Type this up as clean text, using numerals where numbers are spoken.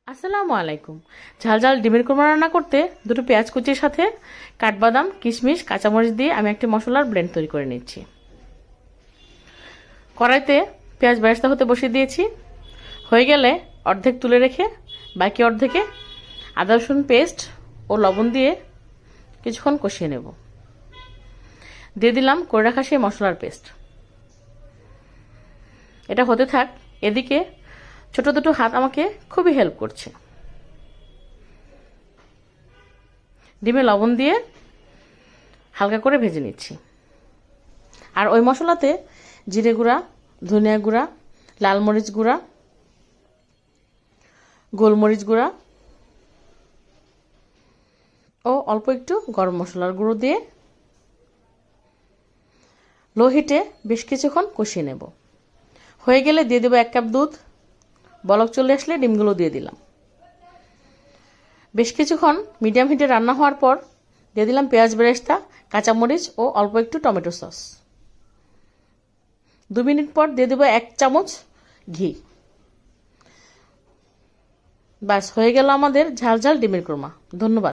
আসসালামু আলাইকুম। ঝাল ঝাল ডিমের কোরমা রান্না করতে দুটো পেঁয়াজ কুচির সাথে কাঠবাদাম, কিশমিশ, কাঁচামরিচ দিয়ে আমি একটি মশলার ব্লেন্ড তৈরি করে নিচ্ছি। কড়াইতে পেঁয়াজ বেরেস্তা হতে বসিয়ে দিয়েছি। হয়ে গেলে অর্ধেক তুলে রেখে বাকি অর্ধেকে আদা রসুন পেস্ট ও লবণ দিয়ে কিছুক্ষণ কষিয়ে নেব। দিয়ে দিলাম করে রাখা সেই মশলার পেস্ট। এটা হতে থাক। এদিকে ছোট দুটো হাত আমাকে খুবই হেল্প করছে। ডিমে লবণ দিয়ে হালকা করে ভেজে নিচ্ছি। আর ওই মশলাতে জিরে গুঁড়া, ধনিয়া গুঁড়া, লাল মরিচ গুঁড়া, গোলমরিচ গুঁড়া ও অল্প একটু গরম মশলার গুঁড়ো দিয়ে লো হিটে বেশ কিছুক্ষণ কষিয়ে নেব। হয়ে গেলে দিয়ে দেবো 1 কাপ দুধ। বলক চলে আসলে ডিমগুলো দিয়ে দিলাম। বেশ কিছুক্ষণ মিডিয়াম হিটে রান্না হওয়ার পর দিয়ে দিলাম পেঁয়াজ বেরেস্তা, কাঁচামরিচ ও অল্প একটু টমেটো সস। 2 মিনিট পর দিয়ে দেবো 1 চামচ ঘি। ব্যাস হয়ে গেল আমাদের ঝাল ঝাল ডিমের কোরমা। ধন্যবাদ।